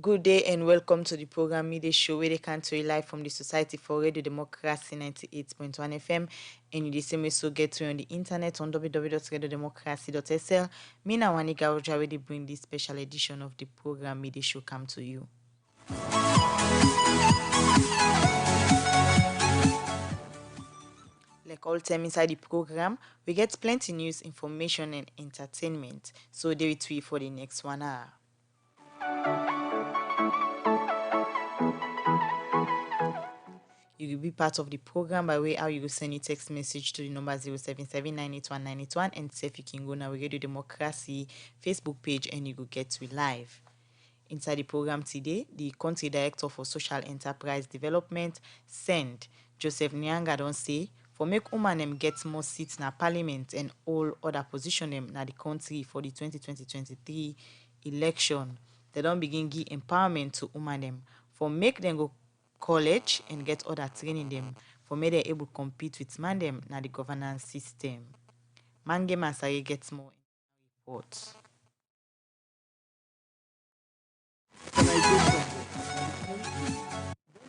Good day and welcome to the program Midday Show where they can tell you live from the Society for Radio Democracy 98.1 FM and you the same so get to on the internet on www.radiodemocracy.sl. Me now Wanika Roja already bring this special edition of the program Midday Show come to you. Like all time inside the program, we get plenty news, information and entertainment. So there it will for the next 1 hour. You will be part of the program by way how you will send a text message to the number 077981981 and say if you can go now we Radio Democracy Facebook page and you will get to live. Inside the program today, the Country Director for Social Enterprise Development, SEND, Joseph Nyanga don't say for make women them get more seats na parliament and all other position them na the country for the 2020-2023 election. They don't begin give empowerment to women them for make them go college and get other training them for make they able to compete with man them na the governance system. Mange Masari gets more reports.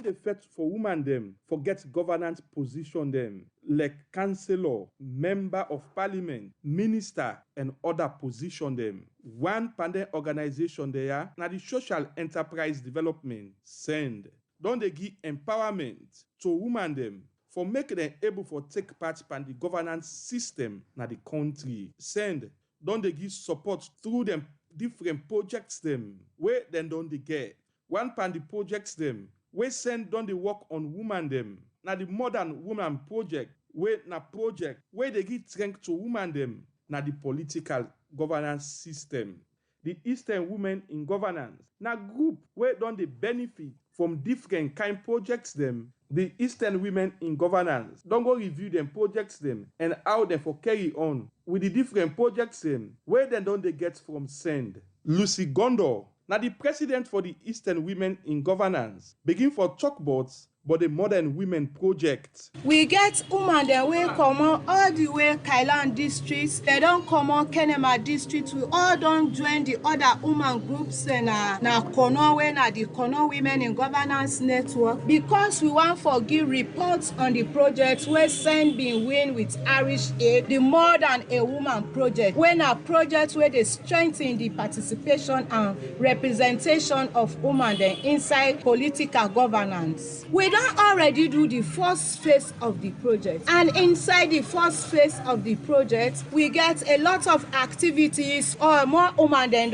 The effect for women them forget governance position them like councillor, member of parliament, minister and other position them. One pandemic organization there now the social enterprise development SEND. Don't they give empowerment to women them for make them able for take part in the governance system na the country. SEND don't they give support through them different projects them where then don't they get one pan the projects them where SEND don't they work on women them na the modern woman project where na project where they give strength to women them na the political governance system. The Eastern Women in Governance na group where don't they benefit from different kind projects them. The Eastern Women in Governance don't go review them projects them and how they for carry on with the different projects them where then don't they get from SEND. Lucy Gondor, now the president for the Eastern Women in Governance, begin for chalkboards but the Modern Women Project. We get women that way come on all the way Kailan districts. They don't come on Kenema district. We all don't join the other women groups and na Kono way na the Kono Women in Governance Network because we want to give reports on the projects where SEND been win with Irish Aid, the More Than a Woman project. When a project where they strengthen the participation and representation of women inside political governance. We don't already do the first phase of the project, and inside the first phase of the project we get a lot of activities or more women they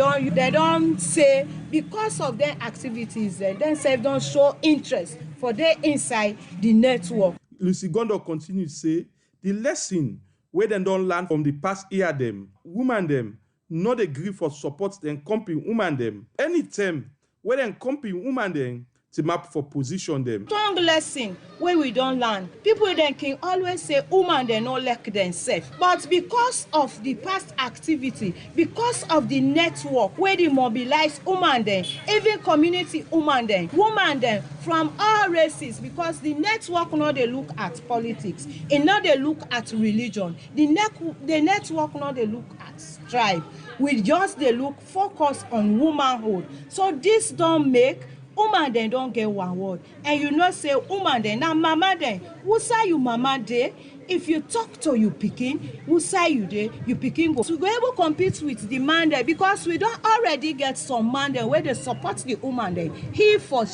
don't say because of their activities then say don't show interest for their inside the network. Lucy Gondor continues say the lesson where they don't learn from the past year them women them not agree for support then company women them anytime where then company women them to map for position them. Strong lesson where we don't learn. People then can always say women they not like themselves. But because of the past activity, because of the network where they mobilize women then, even community women then from all races, because the network not they look at politics, and not they look at religion. The network not they look at tribe. We just they look focus on womanhood. So this don't make woman then don't get one word. And you know say woman then now mama then who say you mama day if you talk to you picking who say you day you picking go to go able to compete with the man there because we don't already get some man there where they support the woman there he for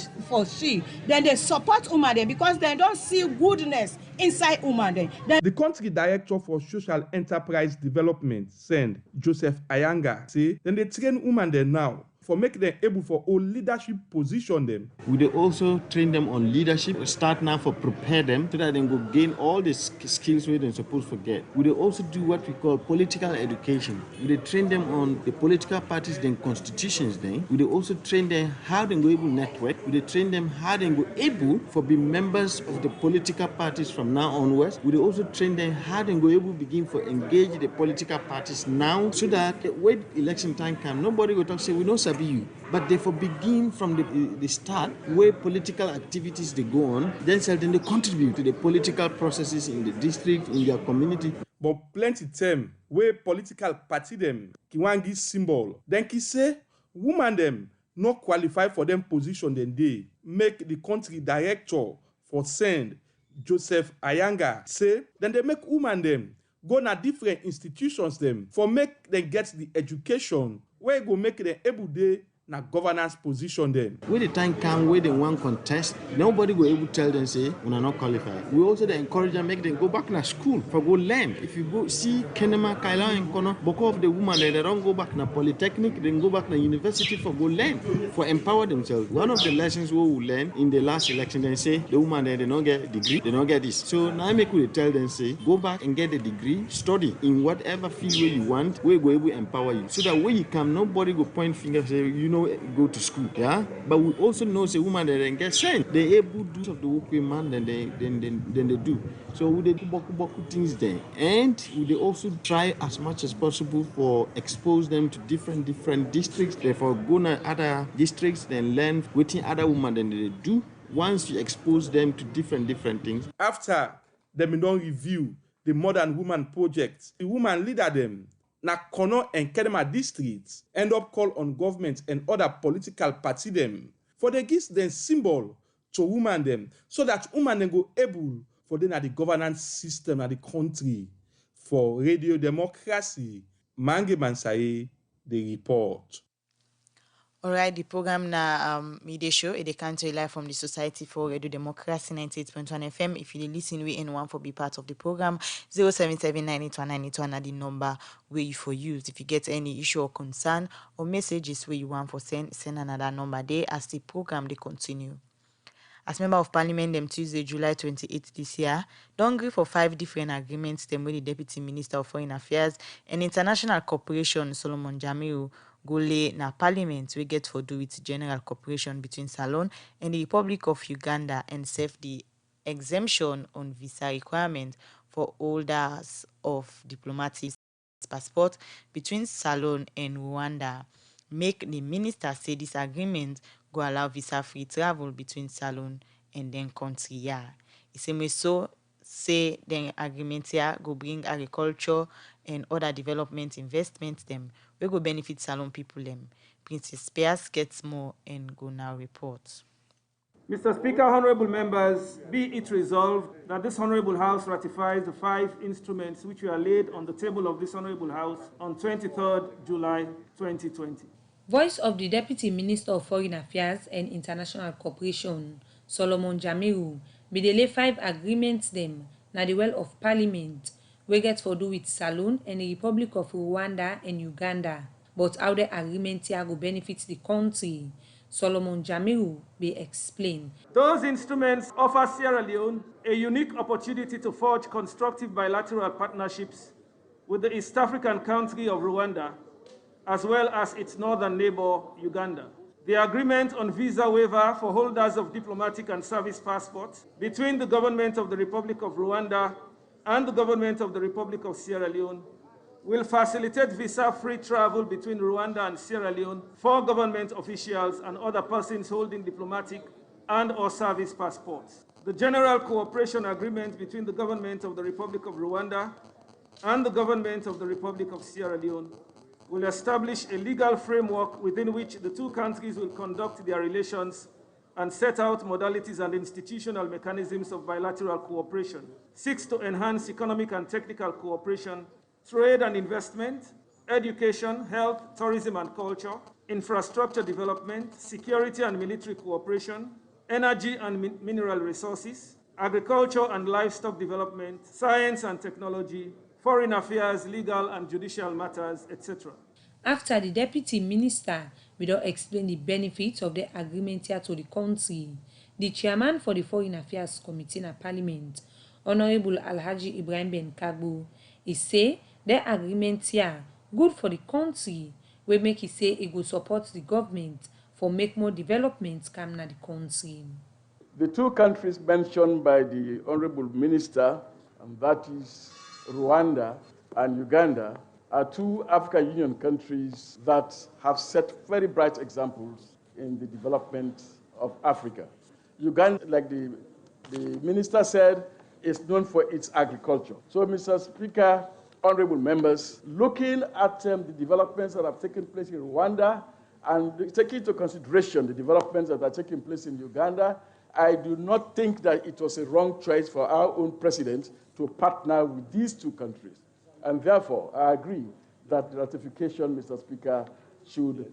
she then they support woman there because they don't see goodness inside woman there. The country director for social enterprise development SEND Joseph Ayanga say then they train women there now for make them able for all leadership position them. We also train them on leadership, start now for prepare them so that they go gain all the skills where they're supposed to get. We also do what we call political education. We train them on the political parties, then constitutions then. We also train them how they go able network. We train them how they go able for be members of the political parties from now onwards. We also train them how they go able begin for engage the political parties now so that when election time comes, nobody will talk say we don't sabi you. But they for begin from the start where political activities they go on, then certainly they contribute to the political processes in the district, in their community. But plenty time where political party them ki wan give symbol, then ki say woman them not qualify for them position then they make the country director for send Joseph Ayanga say, then they make woman them go na different institutions them for make them get the education where go make them able they na governance position them. When the time come where they want contest, nobody will able to tell them say we are not qualified. We also encourage them, make them go back to school for go learn. If you go see Kenema, Kaila and Kono, Boko of the woman they don't go back to polytechnic, then go back to university for go learn, for empower themselves. One of the lessons we will learn in the last election, they say the woman they don't get a degree, they don't get this. So now I make we tell them say go back and get a degree, study in whatever field where you want, we go able to empower you. So that when you come, nobody go point finger say you know go to school, yeah. But we also know say woman that then get sent, they able to do of the work with man, then they do. So we do boku things there, and we also try as much as possible for expose them to different districts. Therefore, go to other districts, then learn within other women than they do. Once you expose them to different things. After them don't review the Modern Woman Project, the woman leader them na Kono and Kedema districts end up call on government and other political party them for they give them symbol to woman them so that woman then go able for them at the governance system at the country for Radio Democracy. Mange Mansaye, the report. All right, the program na media show it can to live from the Society for Radio Democracy 98.1 FM. If you listen we anyone for be part of the program 077981981 are the number where you for use. If you get any issue or concern or messages where you want for send another number there as the program they continue. As Member of Parliament them Tuesday, July 28th this year, don't agree for 5 different agreements them with the Deputy Minister of Foreign Affairs and International Cooperation Solomon Jamiu Gole na Parliament we get for do with general cooperation between Salon and the Republic of Uganda and save the exemption on visa requirement for holders of diplomatic passport between Salon and Rwanda. Make the minister say this agreement go allow visa-free travel between Salon and then country. Yeah, it's so say the agreement here go bring agriculture and other development investments them we go benefit Salon people them. Princess Spears gets more and go now report. Mr. Speaker, honorable members, be it resolved that this honorable House ratifies the 5 instruments which were laid on the table of this honorable House on 23rd July 2020. Voice of the Deputy Minister of Foreign Affairs and International Cooperation, Solomon Jamiu, be the lay 5 agreements them na the well of Parliament we get for do with Salon and the Republic of Rwanda and Uganda, but how the agreement here go benefit the country. Solomon Jamiu be explain. Those instruments offer Sierra Leone a unique opportunity to forge constructive bilateral partnerships with the East African country of Rwanda, as well as its northern neighbor, Uganda. The agreement on visa waiver for holders of diplomatic and service passports between the government of the Republic of Rwanda and the government of the Republic of Sierra Leone will facilitate visa-free travel between Rwanda and Sierra Leone for government officials and other persons holding diplomatic and or service passports. The General Cooperation Agreement between the government of the Republic of Rwanda and the government of the Republic of Sierra Leone will establish a legal framework within which the 2 countries will conduct their relations and set out modalities and institutional mechanisms of bilateral cooperation, seeks to enhance economic and technical cooperation, trade and investment, education, health, tourism and culture, infrastructure development, security and military cooperation, energy and mineral resources, agriculture and livestock development, science and technology, foreign affairs, legal and judicial matters, etc. After the Deputy Minister will explain the benefits of the agreement here to the country, the Chairman for the Foreign Affairs Committee in Parliament, Honorable Alhaji Ibrahim Ben Kagbo, he say the agreement here good for the country, we make it say it will support the government for make more developments come na the country. The 2 countries mentioned by the Honorable Minister, and that is Rwanda and Uganda, are 2 African Union countries that have set very bright examples in the development of Africa. Uganda, like the minister said, is known for its agriculture. So, Mr. Speaker, honorable members, looking at the developments that have taken place in Rwanda And taking into consideration the developments that are taking place in Uganda, I do not think that it was a wrong choice for our own president to partner with these two countries. And therefore, I agree that ratification, Mr. Speaker, should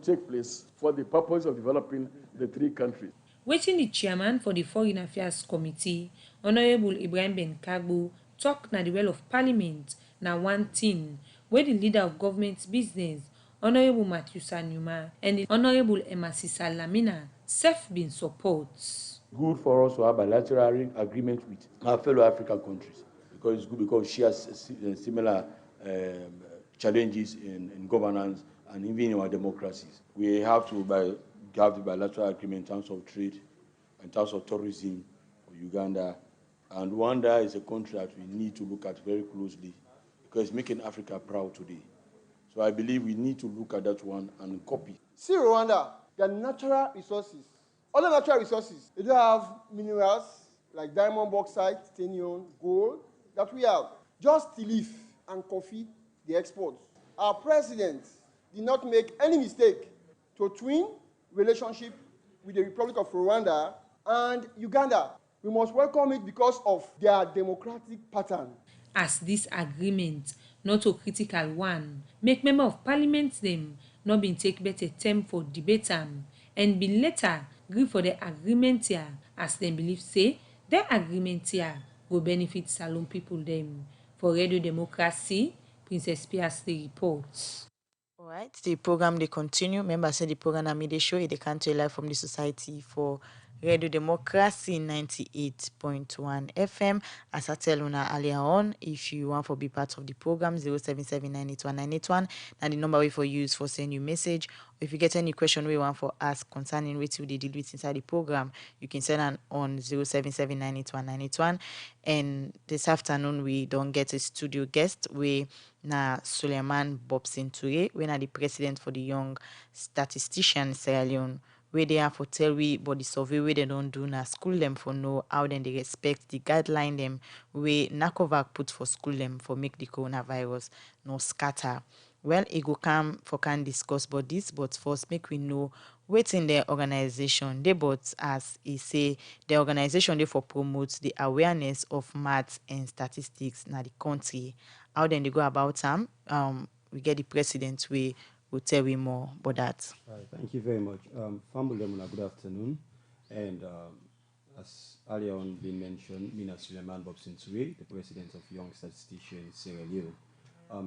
take place for the purpose of developing the three countries. Wetin the chairman for the Foreign Affairs Committee, Honorable Ibrahim Ben Kagbo, talk na the well of parliament na one thing wey the leader of government business, Honorable Matthew Sanyuma, and the Honorable Emasisa Lamina sef bin support. Good for us to have bilateral agreement with our fellow African countries because it's good because she has similar challenges in governance and even in our democracies. We have to have the bilateral agreement in terms of trade, in terms of tourism for Uganda. And Rwanda is a country that we need to look at very closely because it's making Africa proud today. So I believe we need to look at that one and copy. See Rwanda, their natural resources, other natural resources, they don't have minerals like diamond, bauxite, titanium, gold that we have. Just tea leaf and coffee, they export. Our president did not make any mistake to twin relationship with the Republic of Rwanda and Uganda. We must welcome it because of their democratic pattern. As this agreement, not a critical one, make member of parliament them not been take better term for debate and be later agree for the agreement here as them believe say the agreement here will benefit Salon people them. For Radio Democracy, Princess Piastri reports. All right, the program they continue. Remember, say the program I made a show. They can't tell live from the society for Radio Democracy 98.1 FM. As I tell you earlier on, if you want to be part of the program, 077981981, and the number we for use for send you message. Or if you get any question we want for ask concerning what they deal with inside the program, you can send on 077981981. And this afternoon we don't get a studio guest. We na Suleiman Bobson Toure, we na the president for the Young Statisticians Sierra Leone. Where they have for tell we but the survey where they don't do na school them for know how then they respect the guideline them where NACOVAC put for school them for make the coronavirus no scatter. Well, it go come for can discuss about this, but first make we know what's in the organization. They but as he say the organization they for promotes the awareness of maths and statistics na the country. How then they go about them? We get the president we will tell you more about that. Thank you very much. Fambulemuna, good afternoon. And as earlier on been mentioned, Mina Suleiman Bobson Toure, the president of Young Statisticians Sierra Leone.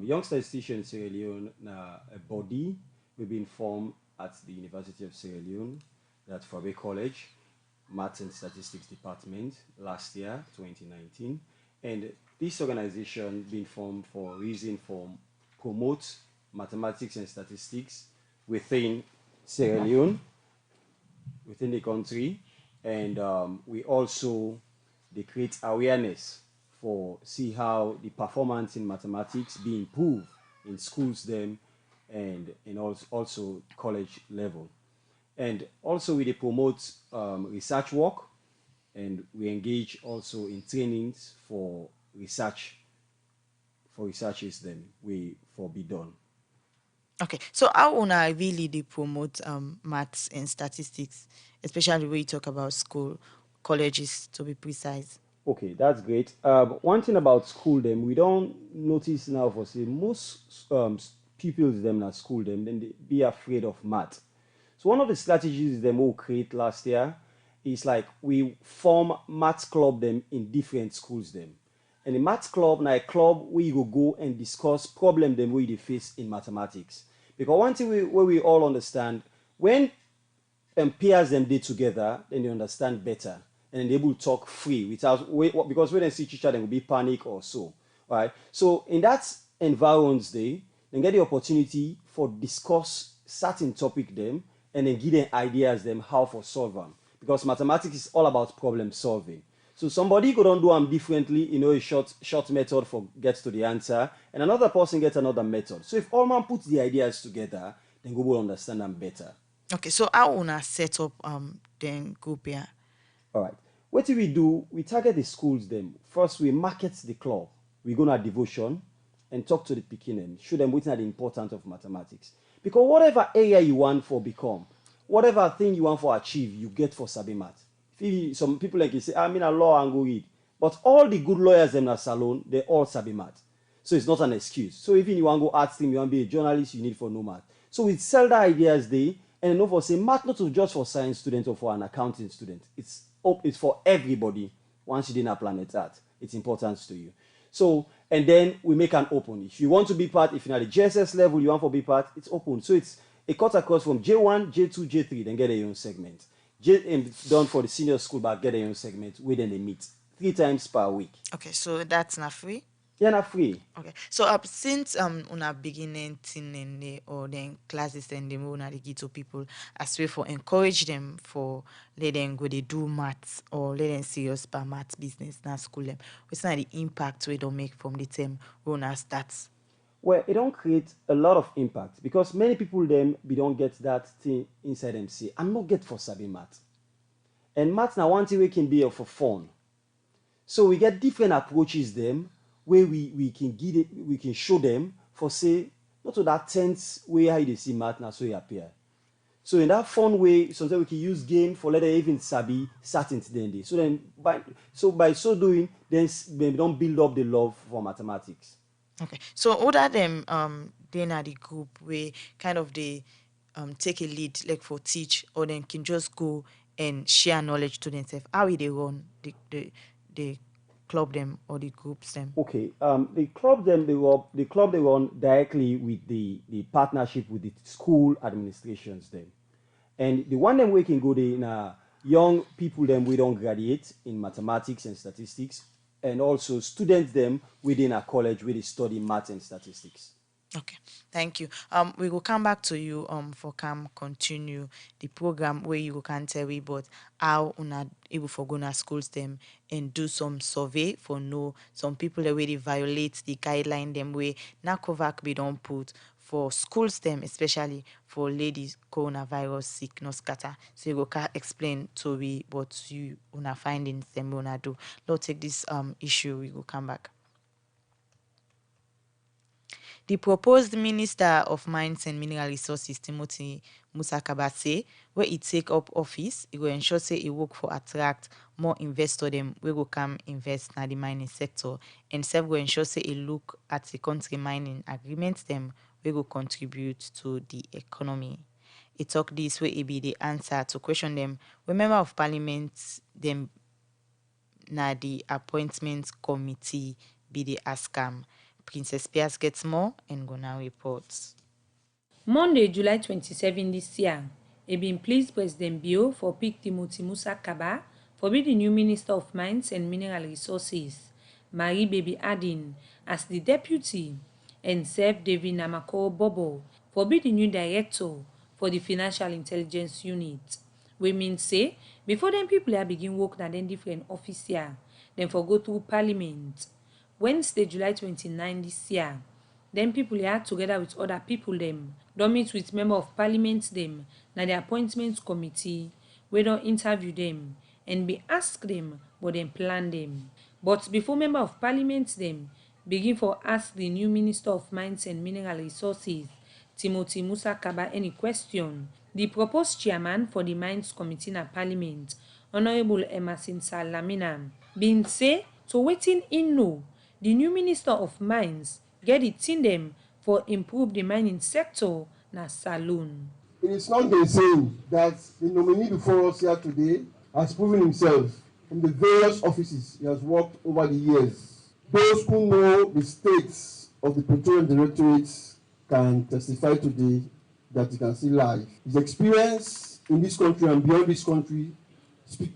Young Statisticians Sierra Leone, a body we've been formed at the University of Sierra Leone, that's Fabe College, Maths and Statistics Department, last year, 2019. And this organization been formed for a reason for promote mathematics and statistics within Sierra Leone, within the country, and we also they create awareness for see how the performance in mathematics be improved in schools then and also college level. And also we promote research work, and we engage also in trainings for researchers then we for be done. Okay, so how una really they promote maths and statistics, especially when you talk about school, colleges to be precise? Okay, that's great. One thing about school them, we don't notice now for say most pupils them at school them, then they be afraid of math. So one of the strategies them will create last year is like we form maths club them in different schools them. And the maths club now a club where you go and discuss problem them where they face in mathematics. Because one thing where we all understand, when peers them did together, then they understand better. And then they will talk free without, because when they see each other, there will be panic or so. All right. So in that environment, they get the opportunity for discuss certain topic them and then give them ideas them how for solve them. Because mathematics is all about problem solving. So somebody could do them differently, a short method for gets to the answer, and another person gets another method. So if all man puts the ideas together, then Google will understand them better. Okay, so how una set up then group here? All right. What do? We target the schools them. First, we market the club. We go to devotion and talk to the Pekin and show them what's the importance of mathematics. Because whatever area you want for become, whatever thing you want for achieve, you get for sabi math. Some people like you say, I'm in a law and go read. But all the good lawyers in a salon, they all sabi math. So it's not an excuse. So even you want to go art stream, you want to be a journalist, you need for no math. So we sell the ideas there, and then for say math not just for science student or for an accounting student. It's for everybody. Once you didn't planet Earth, it's important to you. So, and then we make an open. If you want to be part, if you're at the JSS level, you want to be part, it's open. So it's a cut across from J1, J2, J3, then get a own segment. Done for the senior school, but get a own segment where then they meet 3 times per week. Okay, so that's not free? Yeah, not free. Okay, so since una beginning thing and or then classes and them una give to people as way for encourage them for let them go they do maths or let them serious by maths business na school them. What's not the impact we don't make from the term we una starts? Well, it don't create a lot of impact because many people them we don't get that thing inside them say I'm not get for sabi math. And math now one thing we can be for fun. So we get different approaches them where we can give it, we can show them for say not to that tense way how they see math now so it appear. So in that fun way, sometimes we can use game for let them even sabi certain things. So then by so doing, then we don't build up the love for mathematics. Okay, so other them then are the group where kind of they take a lead like for teach or then can just go and share knowledge to themselves. How will they run the club them or the groups them? Okay, the club they run directly with the partnership with the school administrations then, and the one them we can go there in young people them we don't graduate in mathematics and statistics, and also students them within a college where they study math and statistics. Okay, thank you. We will come back to you for continue the program where you can tell me about how una able for go to schools them and do some survey for know some people that really violate the guideline them way NACOVAC be don't put for schools them, especially for ladies coronavirus sick no scatter. So you go explain to we what you una findings them una do. Let's take this issue, we will come back. The proposed Minister of Mines and Mineral Resources, Timothy Musa Kabase, where he take up office, he will ensure say he work for attract more investor them we go come invest in the mining sector, and self go ensure say he look at the country mining agreements them we go contribute to the economy. He talk this way it be the answer to question them. We member of parliament them na the appointment committee be the ASCAM. Princess Pias gets more and Gona reports. Monday, July 27 this year, he been pleased President Bio for pick Timothy Musa Kaba for be the new Minister of Mines and Mineral Resources, Marie Baby Adin, as the deputy, and serve David Namako Bobo for be the new director for the Financial Intelligence Unit. We mean say, before them people are begin work na then different office here, then for go through Parliament. Wednesday, July 29 this year, then people here together with other people them, don't meet with member of parliament them, na the appointment committee, we don't interview them, and be ask them, but then plan them. But before member of parliament them, begin for ask the new Minister of Mines and Mineral Resources, Timothy Musa Kaba any question, the proposed chairman for the Mines Committee na Parliament, Honorable Emerson Salamina, been say to waiting in know, the new Minister of Mines get it in them for improve the mining sector na saloon. It is not the same that the nominee before us here today has proven himself in the various offices he has worked over the years. Those who know the states of the Petroleum Directorate can testify today that you can see live. His experience in this country and beyond this country speak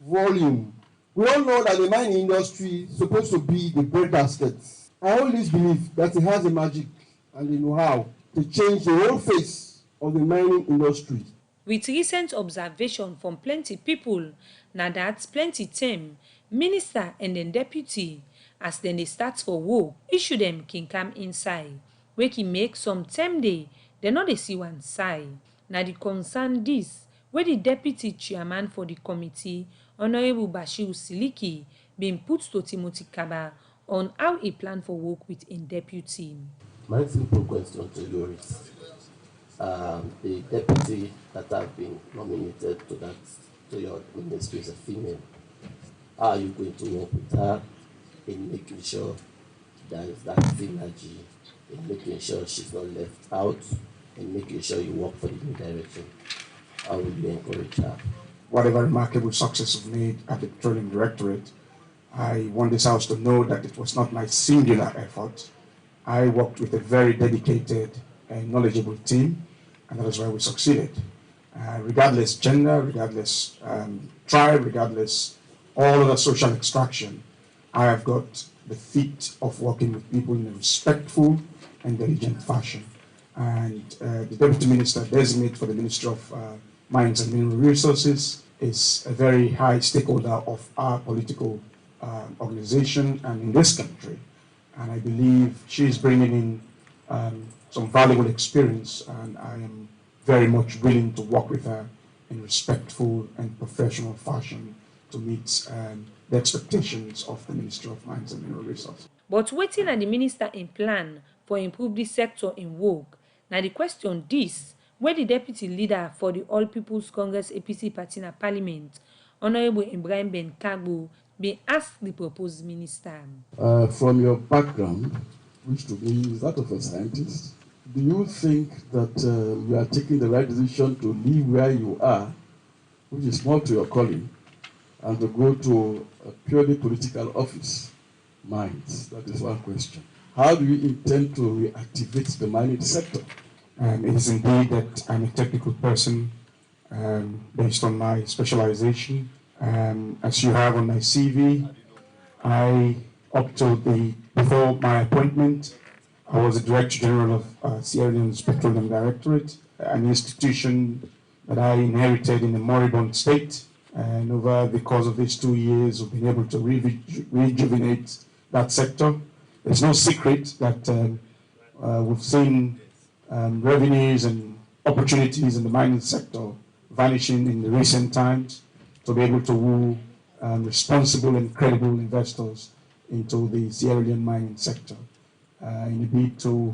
volume. We all know that the mining industry is supposed to be the breadbasket. I always believe that it has the magic and the know-how to change the whole face of the mining industry. With recent observation from plenty people, now that plenty team, minister and then deputy, as then they start for work, issue them can come inside. We can make some time day, they not they see one side. Now the concern this, where the deputy chairman for the committee, Honorable Bashir Siliki, been put to Timothy Kaba on how he planned for work with a deputy. My simple question to you is, The deputy that have been nominated to your ministry is a female. How are you going to work with her in making sure there is that synergy, in making sure she's not left out, in making sure you work for the new direction? How will you encourage her? Whatever remarkable success we've made at the Petroleum Directorate, I want this House to know that it was not my singular effort. I worked with a very dedicated and knowledgeable team, and that is why we succeeded. Regardless gender, regardless tribe, regardless all other social extraction, I have got the feat of working with people in a respectful and diligent fashion. And the Deputy Minister designate for the Ministry of Mines and Mineral Resources is a very high stakeholder of our political organization and in this country. And I believe she is bringing in some valuable experience, and I am very much willing to work with her in respectful and professional fashion to meet the expectations of the Ministry of Mines and Mineral Resources. But waiting at the minister in plan for improve this sector in vogue. Now the question this, where the deputy leader for the All People's Congress APC party in Parliament, Honorable Ibrahim Ben Kagbo, be asked the proposed minister. From your background, which to me is that of a scientist, do you think that you are taking the right decision to leave where you are, which is more to your calling, and to go to a purely political office? Mines, that is one question. How do you intend to reactivate the mining sector? It is indeed that I'm a technical person based on my specialization. As you have on my CV, before my appointment, I was the Director General of Sierra Leone's Petroleum Directorate, an institution that I inherited in a moribund state. And over the course of these 2 years, we've been able to rejuvenate that sector. There's no secret that we've seen revenues and opportunities in the mining sector vanishing in the recent times, to be able to woo responsible and credible investors into the Sierra Leone mining sector in a bid to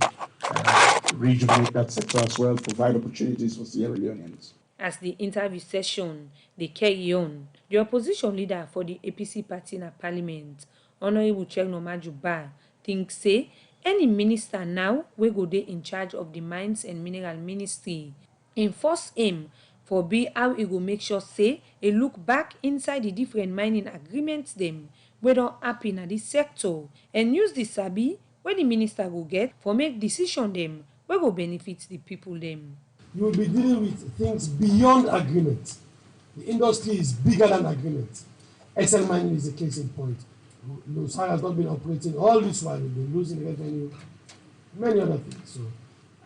rejuvenate that sector as well, provide opportunities for Sierra Leoneans. As the interview session, they carry on, the opposition leader for the APC party in Parliament, Honorable Chegnomaju Bah, thinks say any minister now will go there in charge of the Mines and Mineral Ministry. In first aim for be how he will make sure say a look back inside the different mining agreements them we don't happen at this sector and use the sabi where the minister will get for make decision them where will benefit the people them. You will be dealing with things beyond agreement. The industry is bigger than agreement. XL Mining is a case in point. Lusar has not been operating all this while. We've been losing revenue, many other things. So.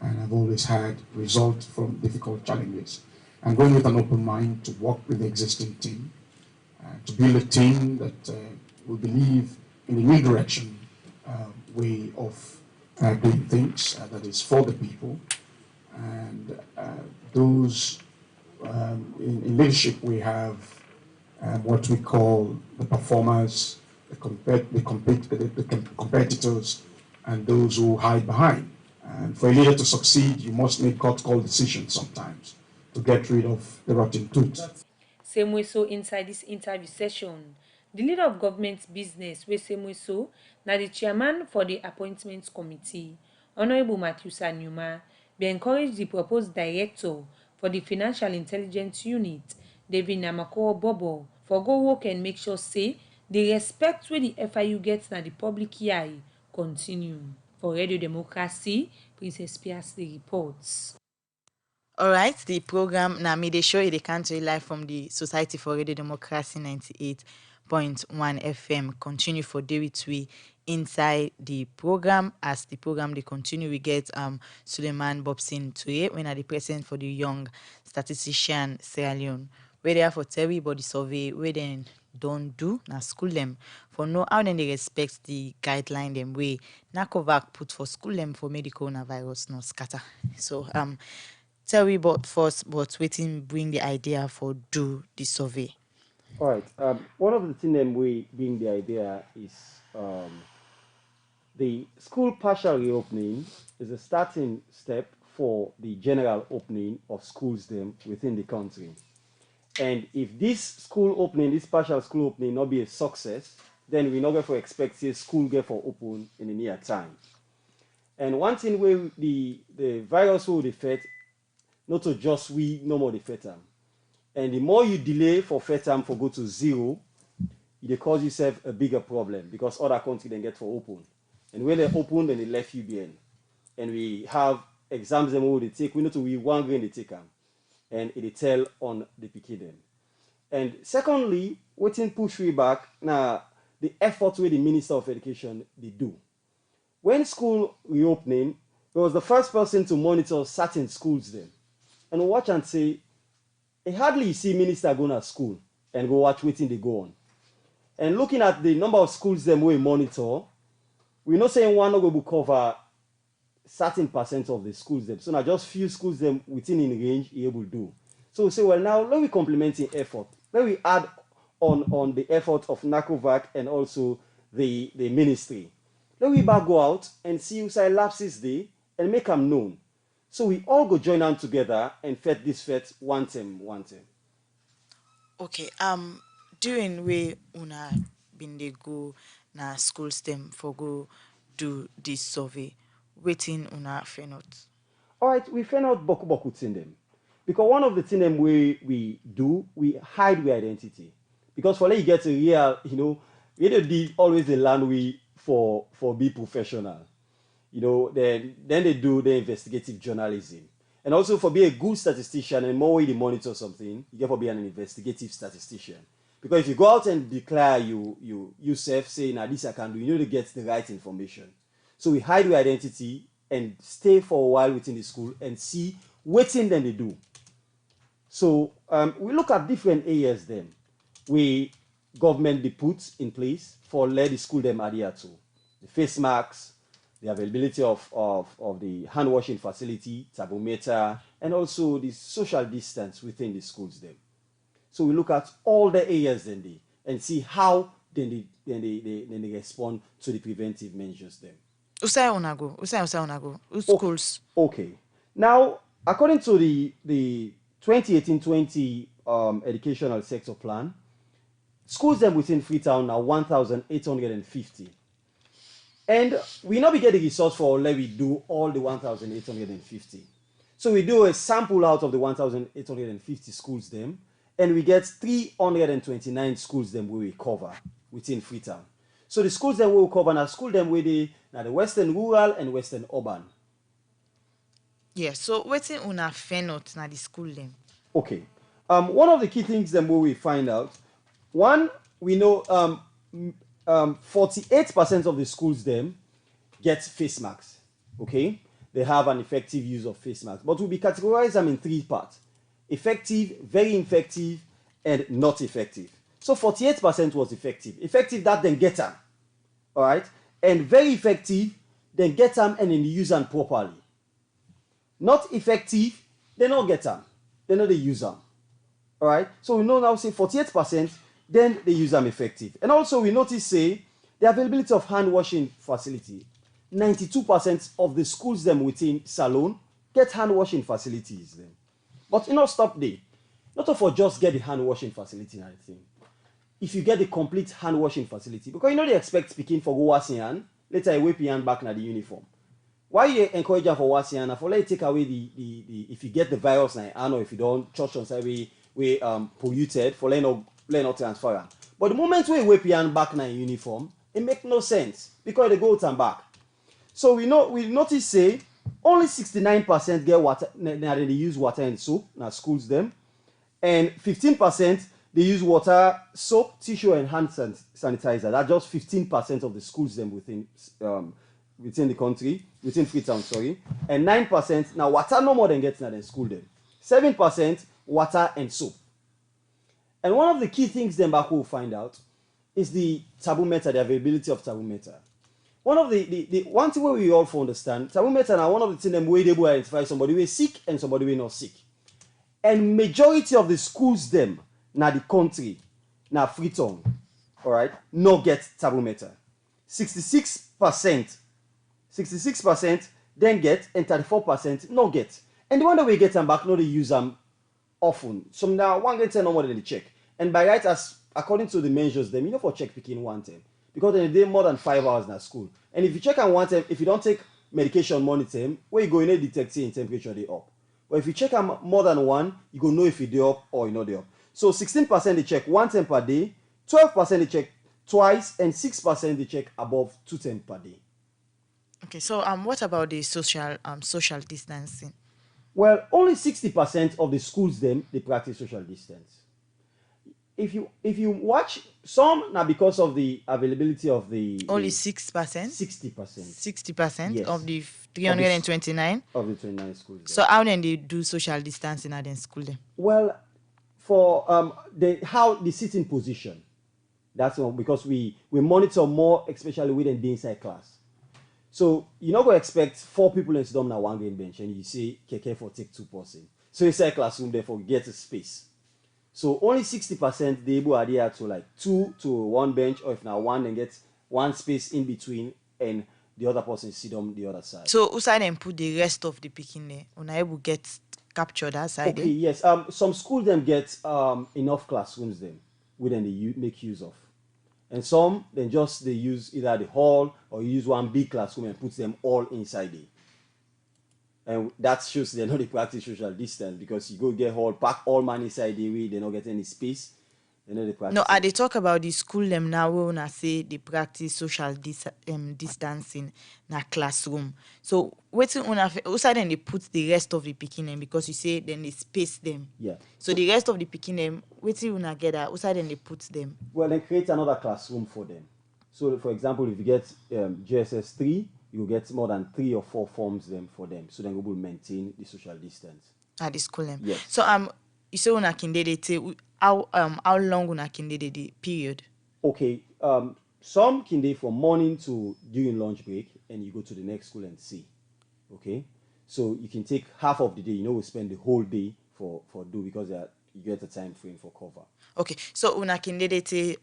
And I've always had results from difficult challenges. I'm going with an open mind to work with the existing team, to build a team that will believe in a new direction, way of doing things that is for the people. And those in leadership, we have what we call the performers, the competitors, and those who hide behind. And for a leader to succeed, you must make call decisions sometimes to get rid of the rotten tooth. Same way so inside this interview session, the leader of government business, where same way so, now the chairman for the appointments committee, Honorable Matthew Sanyuma, be encouraged the proposed director for the Financial Intelligence Unit, David Namako Bobo, for go work and make sure say the respect where the FIU gets na the public eye continue. For Radio Democracy, Princess Piasley reports. All right, the program now made a show in the country live from the Society for Radio Democracy 98.1 FM. Continue for David we inside the program. As the program they continue, we get Suleiman Bobson Touye, when are the president for the Young Statistician Sierra Leone. Where they are for everybody survey, where then don't do na school them for know how then they respect the guideline them way NACOVAC put for school them for medical coronavirus no scatter. So tell me about first but waiting bring the idea for do the survey. All right. One of the things that we bring the idea is the school partial reopening is a starting step for the general opening of schools them within the country. And if this school opening, this partial school opening not be a success, then we're not going to expect a school get for open in the near time. And one thing where the virus will affect, not to just we no more the FETAM. And the more you delay for FETAM for go to zero, it cause yourself a bigger problem because other countries then get for open. And when they open, then they left you behind. And we have exams them all they take. We know to we 1 grain they take them. And it tell on the picking them. And secondly, waiting push we back now the effort with the Minister of Education they do. When school reopening, he was the first person to monitor certain schools then. And watch and say, I hardly see minister going to school and go watch waiting they go on. And looking at the number of schools them we monitor, we're not saying one will cover certain percent of the schools them. So now just few schools them within in range he able to do. So we say, well now let me complement the effort. Let me add on the effort of NACOVAC and also the ministry. Let me back go out and see who say lapses day and make them known. So we all go join on together and fet this fet one time. Okay. During we una been they go na school stem for go do this survey, waiting una fenot. All right, we find out boku in them. Because one of the things them we do, we hide the identity. Because for let you get a real, we don't always the land we for be professional. Then they do the investigative journalism. And also for be a good statistician and more way to monitor something, you get for be an investigative statistician. Because if you go out and declare yourself, say, now this I can do, you need to get the right information. So we hide your identity and stay for a while within the school and see what thing then they do. So we look at different areas then. We government they put in place for let the school them adhere to. The face masks, the availability of the hand washing facility, thermometer, and also the social distance within the schools them. So we look at all the areas then they and see how then they respond to the preventive measures then. Usai unago. Schools. Okay. Now, according to the 2018-20 educational sector plan, schools them within Freetown are 1,850. And we not be getting resource for let we do all the 1,850. So we do a sample out of the 1,850 schools them, and we get 329 schools them we cover within Freetown. So the schools them we will cover now school them where they now the Western Rural and Western Urban. Yeah, so waiting una fenot na the school them. Okay. One of the key things then we find out, one, we know 48% of the schools them get face masks. Okay? They have an effective use of face masks. But we'll be categorized them in 3 parts. Effective, very effective, and not effective. So 48% was effective. Effective, that then get them. All right? And very effective, then get them and then use them properly. Not effective, they don't get them. They know they use them. All right? So we know now, say 48%, then they use them effective. And also we notice, say, the availability of hand washing facility. 92% of the schools them within Salone get hand washing facilities then. But not stop there. Not for just get the hand washing facility and everything. If you get the complete hand washing facility, because they expect speaking for go wash your hand, later you whip your hand back na the uniform. Why you encourage them for wash your hand? For let you take away the if you get the virus na hand or if you don't church on say we polluted for let not transfer. But the moment we whip your hand back na uniform, it make no sense because they go and back. So we notice say only 69% get water. They use water and soap. Now schools them, and 15% they use water, soap, tissue, and hand sanitizer. That's just 15% of the schools them within the country, within Freetown, sorry. And 9% now water no more than gets in the school them. 7% water and soap. And one of the key things them back will find out is the thermometer, the availability of thermometer. One of the one thing where we all understand, thermometer now one of the things them way they will identify somebody who is sick and somebody who is not sick. And majority of the schools them now the country, now Freetown, all right, no get thermometer. 66% then get, and 34% not get. And the one that we get them back, no, they use them often. So now one get no more than the check. And by right, as according to the measures, them, you know, for check picking one time. Because then they more than 5 hours in a school. And if you check on one time, if you don't take medication monitor, where you go in a detect in temperature they up. But if you check on more than one, you go know if you they up or you know they up. So 16% they check 1 time per day, 12% they check twice, and 6% they check above 2 times per day. Okay, so what about the social distancing? Well, only 60% of the schools them they practice social distance. If you watch some now because of the availability of the only 6%? 60%. 60% Yes. of the 329 of the 29 schools. So how then they do social distancing at the school then? Well, for how the sitting position, that's one, because we monitor more, especially within the inside class. So you're not gonna expect 4 people in sit on one game bench and you say Keke for take 2 person. So inside classroom therefore get a space. So only 60% they able adhere to like 2 to 1 bench, or if now 1 then get 1 space in between and the other person sit on the other side. So outside and put the rest of the picking there, unable get capture that side. Okay, yes. Some schools them get enough classrooms then within they make use of. And some then just they use either the hall or use one big classroom and put them all inside it. And that shows they know they practice social distance, because you go get hall, pack all man inside the way, they don't get any space. They know they practice. No, they talk about the school them now when I say they practice social distancing in a classroom. So waiting on also then they put the rest of the picking them, because you say then they space them. Yeah. So the rest of the picking them, waiting on get that also then they put them. Well, then create another classroom for them. So for example, if you get JSS 3, you will get more than 3 or 4 forms them for them. So then we will maintain the social distance. At the school them. Yes. So you say una kindede how long una kindede the period? Okay. Some kindede from morning to during lunch break, and you go to the next school and see. Okay. So you can take half of the day. We spend the whole day for do, because you get a time frame for cover. Okay. So una kindede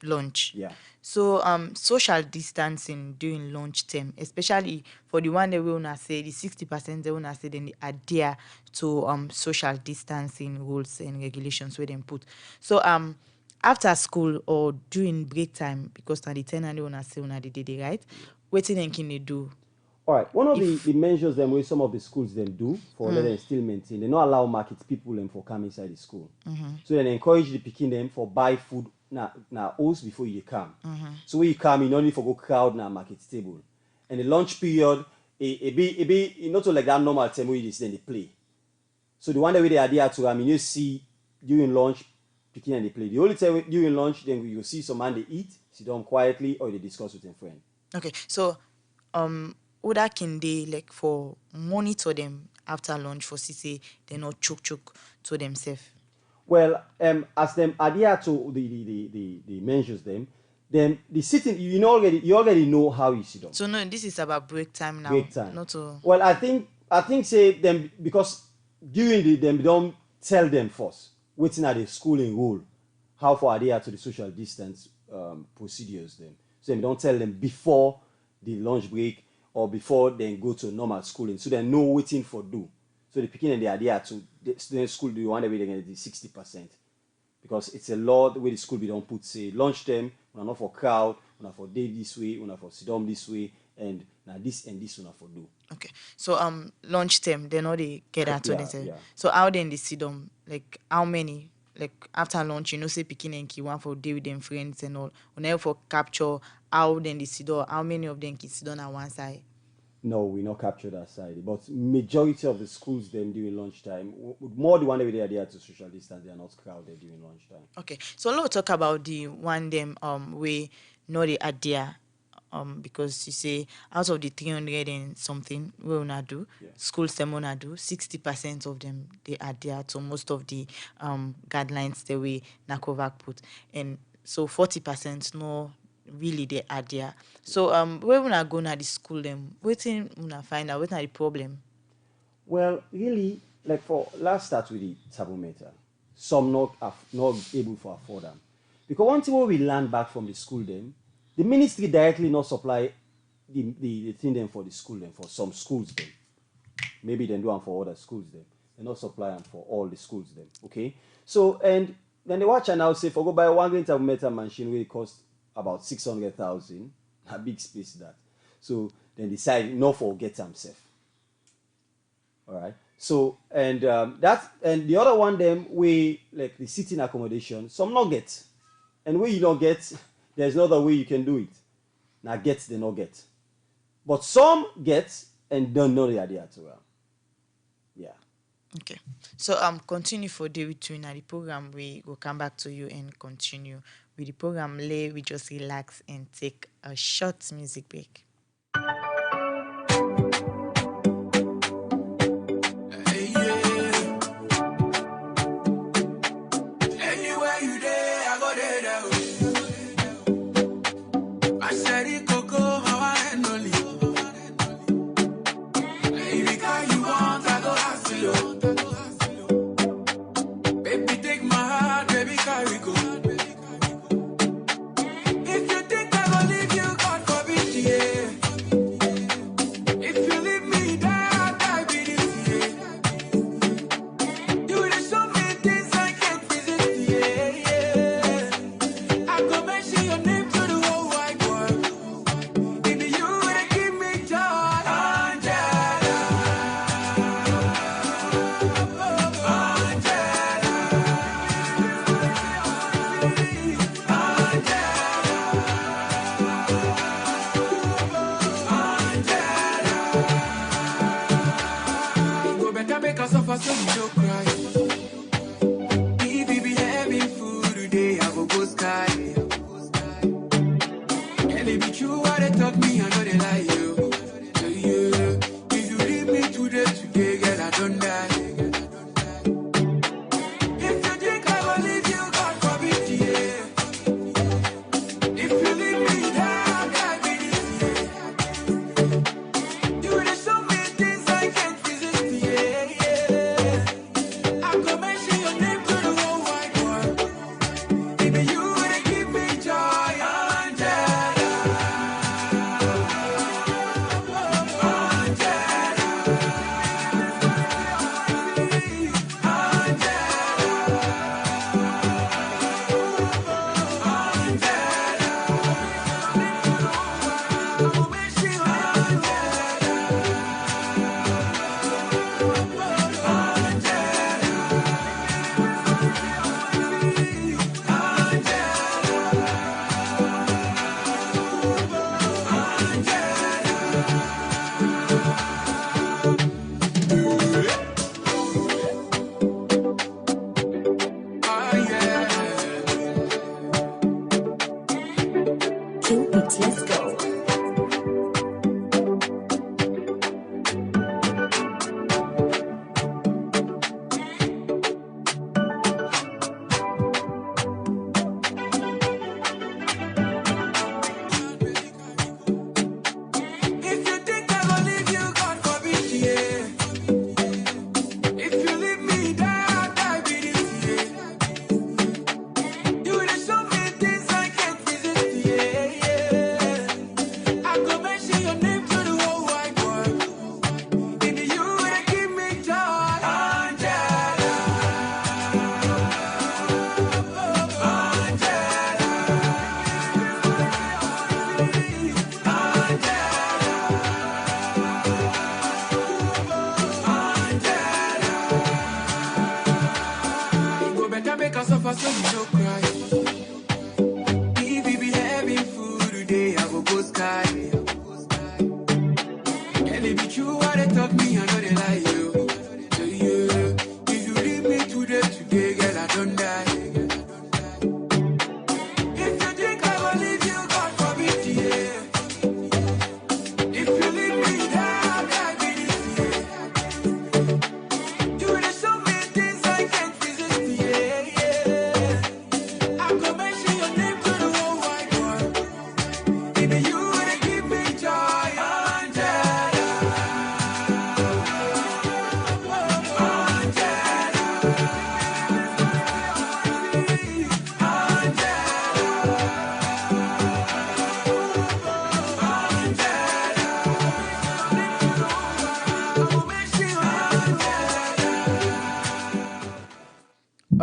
lunch. Yeah. So social distancing during lunch time, especially for the one that we wanna say the 60% they wanna say then they adhere to social distancing rules and regulations where they put. So after school or during break time, because now the 10 and they wanna say una the day, right? What then can they do? All right. One of the measures them way some of the schools them do for let them still maintain, they not allow market people them for come inside the school. So then encourage the picking them for buy food now host before you come. So when you come, you don't need to go crowd na market table. And the lunch period, it be not like that normal time where you just then they play. So the one that we they adhere to, you see during lunch picking and they play. The only time during lunch, then you see some man they eat, sit down quietly, or they discuss with a friend. Okay, so other can they like for monitor them after lunch for say they not choke to themselves. Well, as them adhere to the measures then the sitting you already know how you sit down. So no, this is about break time now. Break time. Not to... Well, I think say them, because during them don't tell them first waiting at the schooling rule how for adhere to the social distance procedures then. So they don't tell them before the lunch break or before they go to normal schooling, so they know waiting for do. So the picking and the idea to the student school do one way they get the 60%, because it's a law the way the school we don't put say lunchtime, we're not for crowd, we're not for day this way, we're not for sit down this way, and now this and this we're not for do. Okay, so lunchtime they know they get that to themselves. Yeah. So how then they sit down? Like how many? Like after lunch, say picking and key one for day with them friends and all. Whenever for capture, how then they sit down? How many of them can sit down at one side? No, we not capture that side. But majority of the schools them during lunchtime, more the one that they adhere to social distance, they are not crowded during lunchtime. Okay, so let's talk about the one them we know they adhere because you say out of the 300 and something we wanna do, schools them wanna do 60% of them they adhere to most of the guidelines the way NACOVAC put, and so 40% no really they adhere. So where when go na the school them, waiting when find out what the problem. Well, really, like for let's start with the thermometer. Some not able to afford them, because one thing what we learn back from the school them, the ministry directly not supply the thing them for the school them, for some schools them. Maybe they do them for other schools them. They not supply them for all the schools them. Okay. So and then the watch and now say for go buy 1 grain of metal machine will cost about 600,000. A big space that. So then decide not forget himself. All right. So and that and the other one them we like the sitting accommodation. Some not get, and where you don't get, there's no other way you can do it. Now get they not get, but some get and don't know the idea to well. Yeah. Okay. So continue for day with you in the program. We will come back to you and continue with the program. We just relax and take a short music break.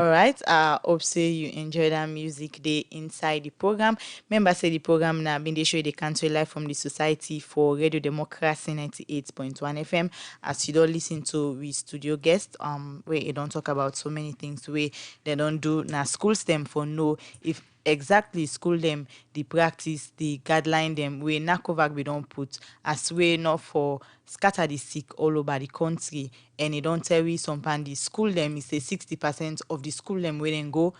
All right. Hope say you enjoy that music day inside the program. Remember, say the program now been they show the country live from the Society for Radio Democracy 98.1 FM. As you don't listen to we studio guest, where you don't talk about so many things where they don't do now schools them for know if exactly school them the practice the guideline them where NACOVAC we don't put as way not for scatter the sick all over the country and it don't tell we some pan the school them is say 60% of the school them where then go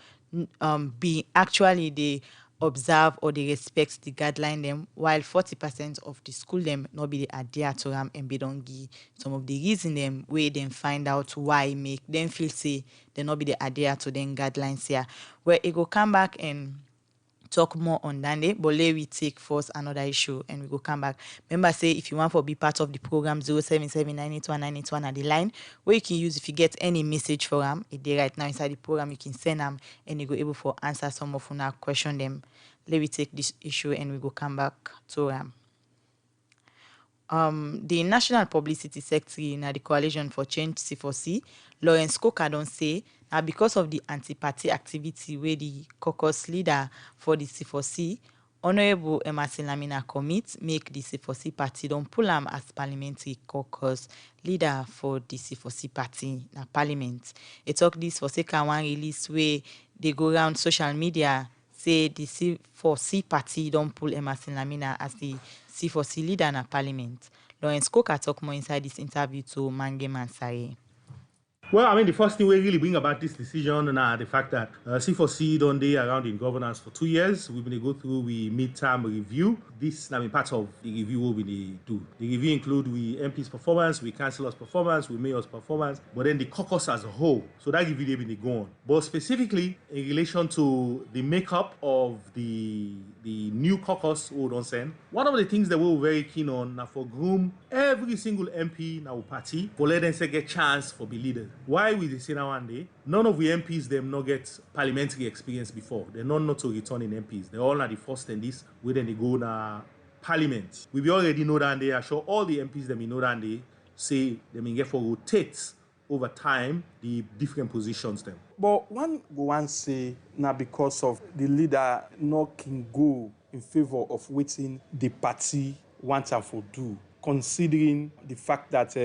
be actually they observe or they respect the guideline them while 40% of the school them not be they adhere to them and be don't give some of the reason them where then find out why make them feel say they not be the adhere to them guidelines here where it go come back and talk more on that day, but let we take first another issue and we go come back. Remember, say if you want to be part of the program 077981981 at the line, where you can use if you get any message for them, it they right now inside the program, you can send them and you go able to answer some of our question them. Let we take this issue and we go come back to the National Publicity Secretary in the Coalition for Change C4C, Lawrence Coker don't say because of the anti-party activity where the caucus leader for the C4C, Honorable Emerson Lamina commit make the C4C party don't pull him as parliamentary caucus leader for the C4C party in parliament. It talk this for second one release where they go around social media say the C4C party don't pull Emerson Lamina as the C4C leader in parliament. Lawrence Coker talk more inside this interview to Mange Mansare. Well, I mean, the first thing we really bring about this decision now the fact that C4C don't be around in governance for 2 years. We're going to go through we midterm review. This, I mean, part of the review will be do. The review include we MP's performance, we councillors' performance, we mayor's performance, but then the caucus as a whole. So that review they been going. But specifically in relation to the makeup of the new caucus who don't send, one of the things that we're very keen on now for groom every single MP now party for let them say get chance for be leader. Why we say now one day, none of the MPs them not get parliamentary experience before. They're not to return in MPs. They're all at the first in this, where then they go na parliament. We already know that they are sure all the MPs them know that they say they may get for rotate over time the different positions them. But one go and say now because of the leader not can go in favor of waiting the party wants and for do, considering the fact that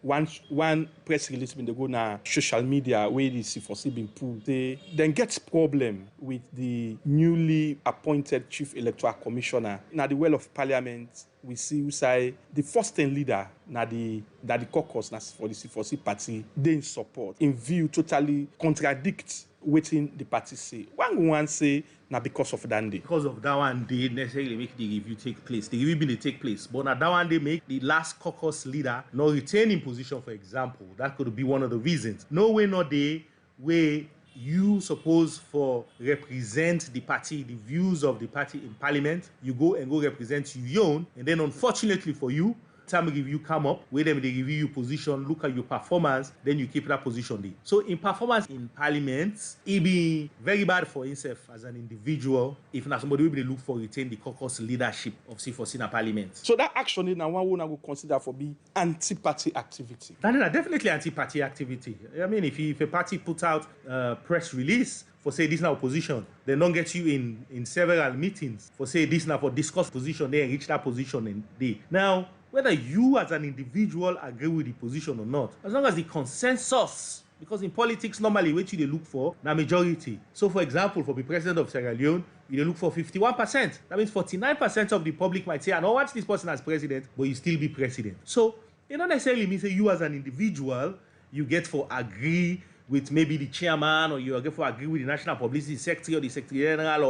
one press release when they go na social media where the C4C been pulled, they then get problem with the newly appointed Chief Electoral Commissioner. Now the well of Parliament, we see who say the first 10 leader na the caucus na for the C4C party they in support in view totally contradict waiting the party say. One say now because of that day. Because of that one day necessarily make the review take place. The review been take place. But now that one day make the last caucus leader not retain in position, for example. That could be one of the reasons. No way not day where you suppose for represent the party, the views of the party in parliament, you go and go represent your own, and then unfortunately for you, time review come up, where them they review your position, look at your performance, then you keep that position there. So in performance in parliament, it be very bad for himself as an individual if not somebody will be look for retain the caucus leadership of C4C in parliament. So that action now one will consider for be anti-party activity. That is definitely anti-party activity. I mean, if a party put out a press release for say this now position, they don't get you in several meetings for say this now for discuss position, they reach that position and they now. Whether you as an individual agree with the position or not, as long as the consensus, because in politics normally what you they look for na majority. So for example, for the president of Sierra Leone, you look for 51%. That means 49% of the public might say, I don't want this person as president, but you still be president. So it don't necessarily mean say you as an individual, you get for agree with maybe the chairman, or you get for agree with the National Publicity Secretary or the Secretary General,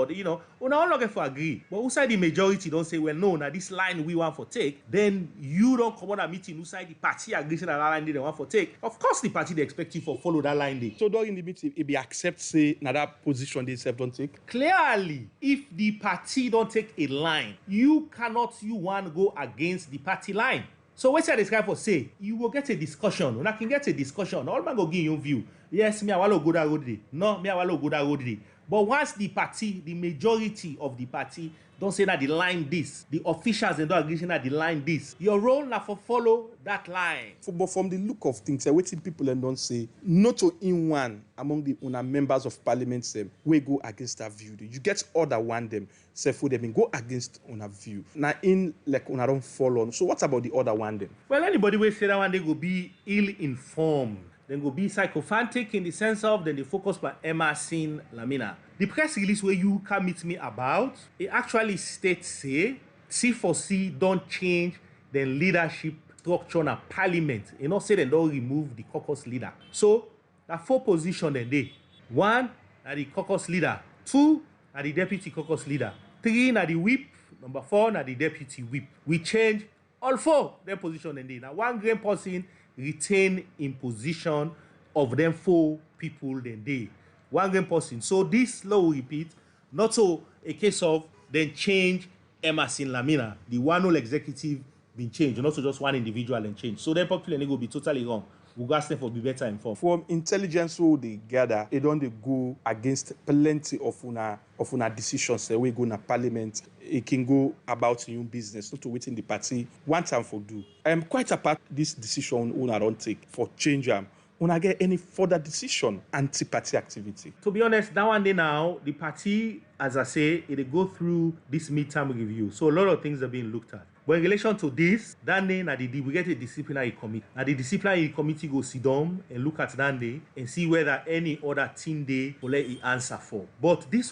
or all get for agree. But who side the majority don't say, well, no, now this line we want for take, then you don't come on a meeting who side the party agrees that line they want for take. Of course, the party they expect you for follow that line day. So during the meeting, it be accept say now that position they self don't take. Clearly, if the party don't take a line, you want to go against the party line. So what's this guy for say? You will get a discussion. When I can get a discussion, all man go give your view. Yes, me I want to go that road day. No, me I want to go that road day. But once the party, the majority of the party, don't say that the line this, the officials they don't agree that the line this, your role now for follow that line. But from the look of things, waiting people and don't say, not to in one among the members of parliament, we go against that view. You get other one them, say for them, go against on a view. Now in like on don't follow. So what about the other one them? Well, anybody will say that one they go be ill-informed. Then go be psychophantic in the sense of then they focus on Emerson Lamina. The press release where you can meet me about, it actually states say C4C don't change the leadership structure in parliament. You know, say they don't remove the caucus leader. So that 4 positions then they. 1 are the caucus leader, 2 are the deputy caucus leader, 3 are the whip, number 4 are the deputy whip. We change all 4 their position then they. Now 1 grand person retain in position of them 4 people then they. 1 grand person. So this law will repeat, not so a case of then change Emerson Lamina, the one whole executive been changed, not so just one individual and change. So then popular will be totally wrong. We'll go ask them for be better informed. From intelligence who they gather, they don't they go against plenty of una decisions. We go na parliament, it can go about new business, not to wait in the party. One time for do. I am quite apart this decision una don't take for change them. When I get any further decision, anti-party activity. To be honest, that one day now, the party, as I say, it go through this midterm review. So a lot of things are being looked at. But in relation to this, that day, we get a disciplinary committee. Now the disciplinary committee go sit down and look at that day and see whether any other team day will let it answer for. But this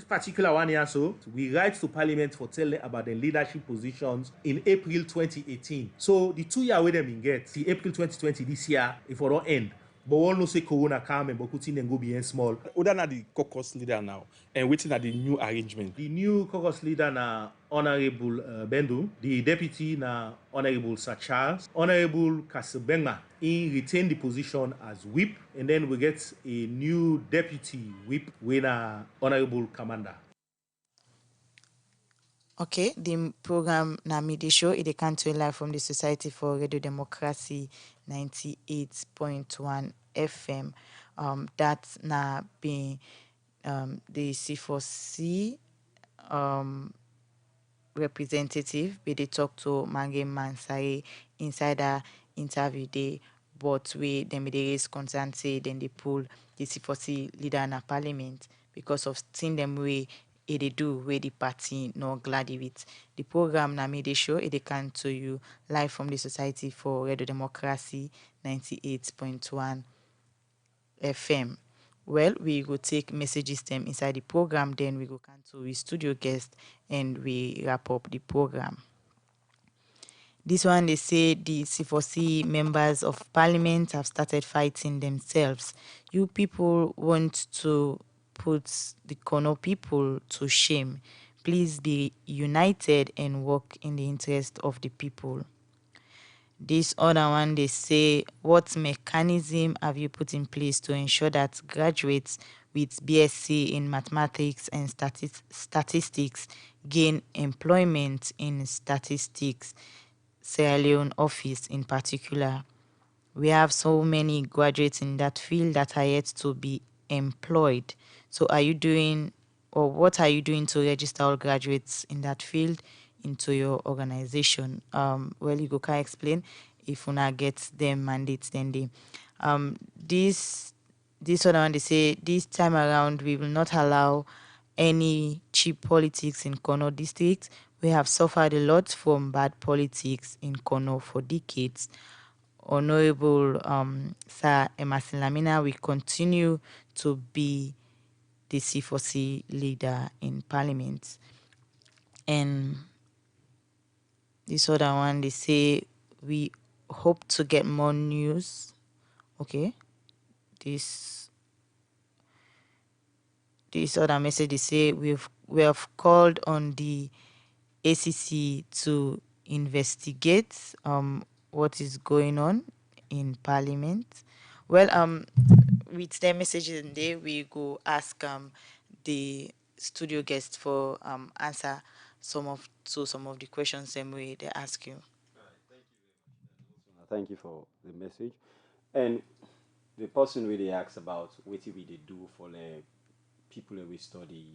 particular one here, so we write to Parliament for telling about the leadership positions in April 2018. So the 2 year where them in get, the April 2020 this year, if we don't end. But we all know say Corona come and Bokutin then go behind small. Other than the caucus leader now and waiting at the new arrangement. The new caucus leader na Honorable Bendu, the deputy na Honorable Sir Charles, Honorable Kasibenga, he retained the position as whip, and then we get a new deputy whip with Honorable Commander. Okay, the program na midday show it can to live from the Society for Radio Democracy 98.1 FM. That's na being the C4C representative, but they talk to Mange Mansare inside the interview day, but we then they raise concern say then they pull the C4C leader in a parliament because of seeing them way they do where the party no glad with. The program na midday show it can to you live from the Society for Radio Democracy 98.1 FM. Well, we go take messages them inside the program, then we go come to the studio guest and we wrap up the program. This one they say the C4C members of parliament have started fighting themselves. You people want to put the Kono people to shame. Please be united and work in the interest of the people. This other one, they say, what mechanism have you put in place to ensure that graduates with BSc in mathematics and statistics gain employment in statistics, Sierra Leone office in particular? We have so many graduates in that field that are yet to be employed. So are you doing, or what are you doing to register all graduates in that field into your organization? Well, you can explain if una get them mandates then they this other one they say this time around we will not allow any cheap politics in Kono district. We have suffered a lot from bad politics in Kono for decades. Honorable Sir Emerson Lamina will continue to be the C4C leader in parliament. And this other one, they say, we hope to get more news. Okay. This other message, they say, we have called on the ACC to investigate what is going on in parliament. Well, with their messages in there, we go ask the studio guests for answer some of the questions same way they ask you. Thank you for the message. And the person really asks about what we they do for the people that we study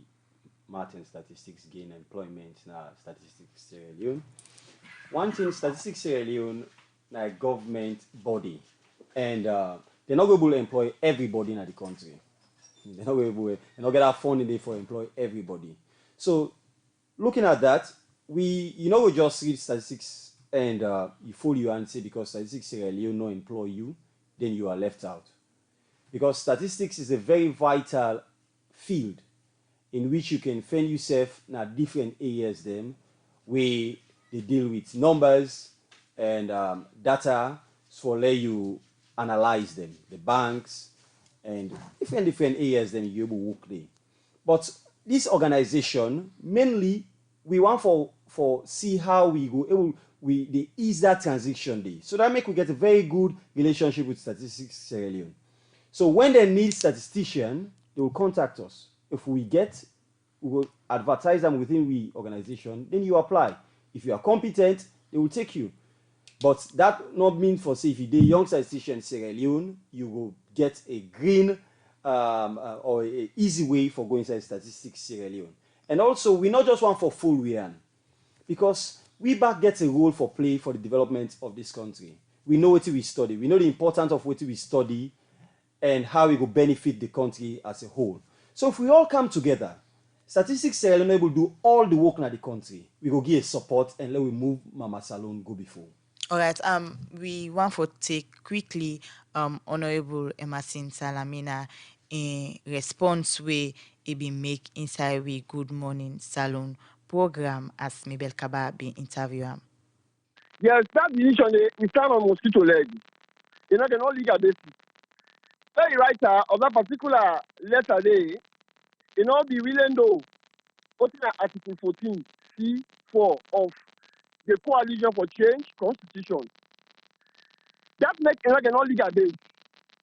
math and statistics gain employment now statistics Sierra Leone. One thing statistics Sierra Leone na a government body and they're not going to employ everybody in the country. They're not going to get that funding there for employ everybody. So looking at that, we just read statistics and you fool you and say because statistics Sierra Leone no employ you, then you are left out. Because statistics is a very vital field in which you can find yourself in different areas them where they deal with numbers and data for let you analyze them, the banks and different areas then you able work there. But this organization mainly we want for see how we go able the ease that transition day. So that make we get a very good relationship with Statistics Sierra Leone. So when they need statistician, they will contact us. If we will advertise them within the organization, then you apply. If you are competent, they will take you. But that not mean for say if you the young statistician in Sierra Leone, you will get a green or a easy way for going inside Statistics Sierra Leone. And also we not just want for full WIAN, because we back get a role for play for the development of this country. We know what we study. We know the importance of what we study and how we will benefit the country as a whole. So if we all come together, Statistics Sierra Leone will do all the work in the country. We go give support and let we move Mama Salone go before. All right. We want to take quickly Honorable Emerson Salamina in response way it be make inside we Good Morning Salon program as Mabel Kaba be interview am. Yes, that decision is stand on mosquito leg. You know, they no legal basis. The writer of that particular letter there, you know, be willing to put in Article 14 C4 of the Coalition for Change Constitution. That makes a not legal base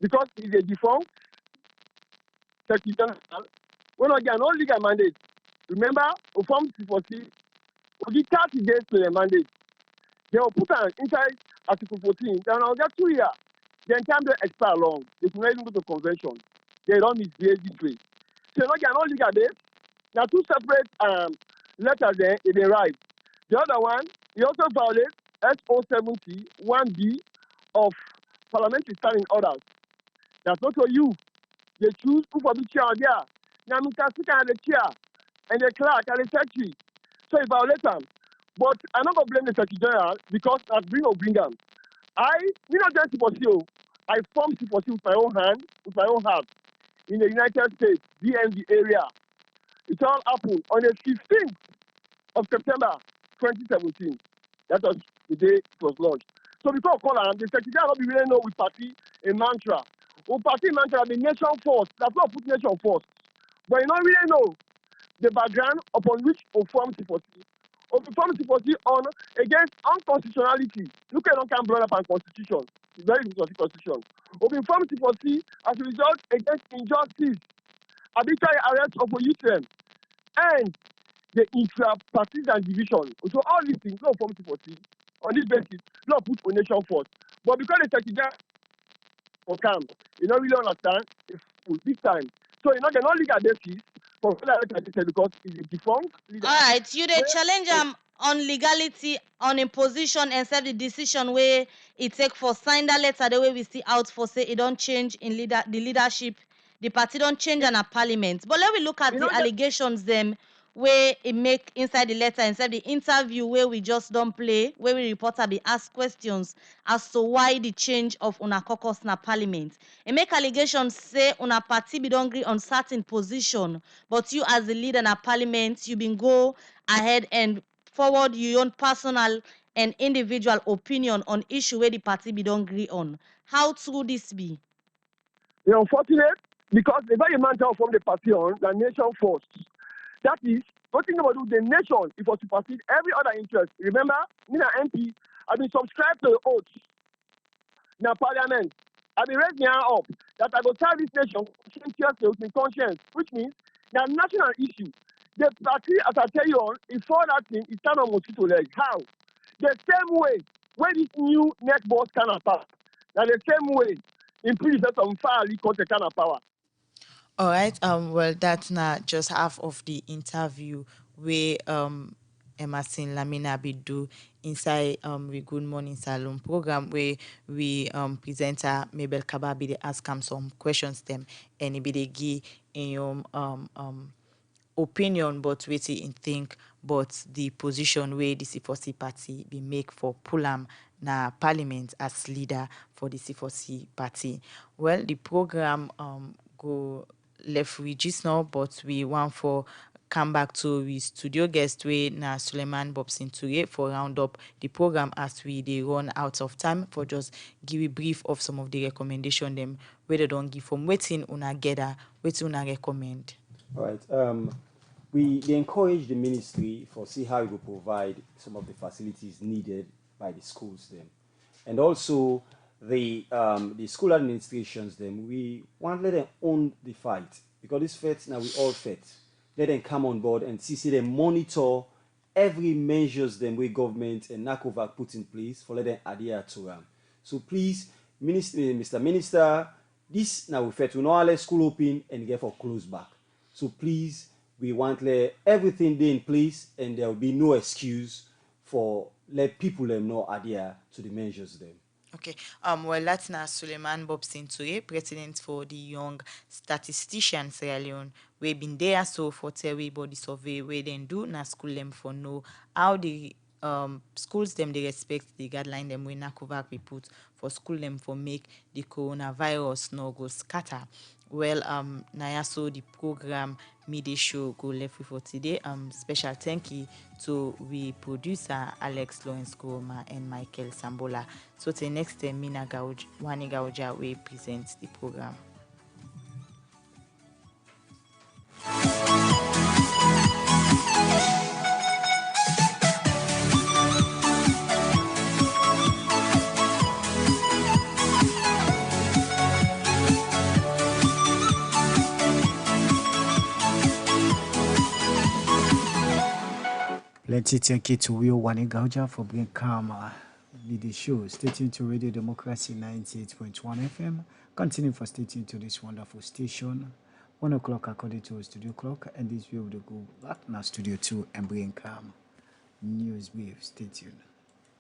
because it's a defunct Secretary General. When again, no legal mandate. Remember, we formed C4C, we give 30 days to the mandate. They will put inside Article 14, then I'll get 2 years. Then time they expire long. They can not even go to convention. They don't misbehave this way. So again, no legal base. Now two separate letters there, they write. The other one, he also violates SO70 1B of parliamentary standing orders. That's not for you. They choose who for the chair there. Now, Mr. Speaker and the chair, and the clerk and the secretary. So he violates them. But I'm not going to blame the Secretary General because I bring them. We not just C4C. I formed C4C with my own hand, with my own heart, in the United States, DMV area. It all happened on the 15th of September 2017. That was the day it was launched. So before I call him, the Secretary General be really know with party a mantra. With party mantra, the nation first. That's not put nation first. But you don't really know the background upon which we formed C4C. We formed C4C on against unconstitutionality. Look at don't blow up on constitution. It's very good constitution. We formed C4C as a result against injustice, arbitrary arrest of a youth and the intra-partisan division. So all these things, no form C4C. On this basis, no put a nation first. But because the Secretary for camp, you don't really understand, it's this time. So you know the non-legal basis for because it's a defunct leader. All right, you dey challenge on legality on imposition and serve the decision where it take for sign that letter the way we see out for say it don't change in the leadership, the party don't change in a parliament. But let me look at the allegations them where it make inside the letter and the interview where we just don't play, where we reporter be asked questions as to why the change of una caucus na parliament. It make allegations say una party be don't agree on certain position, but you as the leader na parliament, you been go ahead and forward your own personal and individual opinion on issue where the party be don't agree on. How true this be? It's unfortunate because the very mantra from the party on the nation first. That is, nothing about the nation, it was to supersede every other interest. Remember, me and MP, I've been subscribed to the oath. Now, Parliament, I've been raised me up that I will tell this nation with my conscience, which means the national issue. The party, as I tell you on, is for that thing, is stand on mosquito leg. How? The same way when this new netball stand of power. Now, the same way in predecessor of fire, we got the kind of power. All right. Well, that's not just half of the interview where Emerson Lamina be do inside we Good Morning Salon program where we presenter Mabel Kababi they ask him some questions them and he be they give in your opinion but wetin in think but the position where the C4C party be make for Pulam na parliament as leader for the C4C party. Well, the program go left with just now, but we want for come back to we studio guest way na Suleiman Bobson Toure for round up the program as we they run out of time for just give a brief of some of the recommendation them where they don't give from waiting una gather, waiting una recommend. All right. They encourage the ministry for see how it will provide some of the facilities needed by the schools them, and also the school administrations them. We want let them own the fight because this fight now we all fight. Let them come on board and see them monitor every measures them way government and NACOVAC put in place for let them adhere to them. So please, Mr. Minister, this now we fight to know let school open and get for close back. So please, we want let everything be in place and there will be no excuse for let people them know adhere to the measures them. Okay. Well, that's now Suleiman Bobson Toure, president for the Young Statisticians Sierra Leone. We been there so for tell we body survey where they do na school them for know how the schools them they respect the guideline them when NACOVAC we put for school them for make the coronavirus no go scatter. Well, Naya so the program midday show go left with for today. Special thank you to we producer Alex Lawrence Kuroma and Michael Sambola. So till next time, Mina Wani Gauja will present the program. Plenty thank you to Will Wani Gauja for bringing calm the show. Stay tuned to Radio Democracy 98.1 FM. Continue for stay tuned to this wonderful station. 1 o'clock according to our studio clock, and this way we will go back now studio 2 and bring calm news brief. Stay tuned.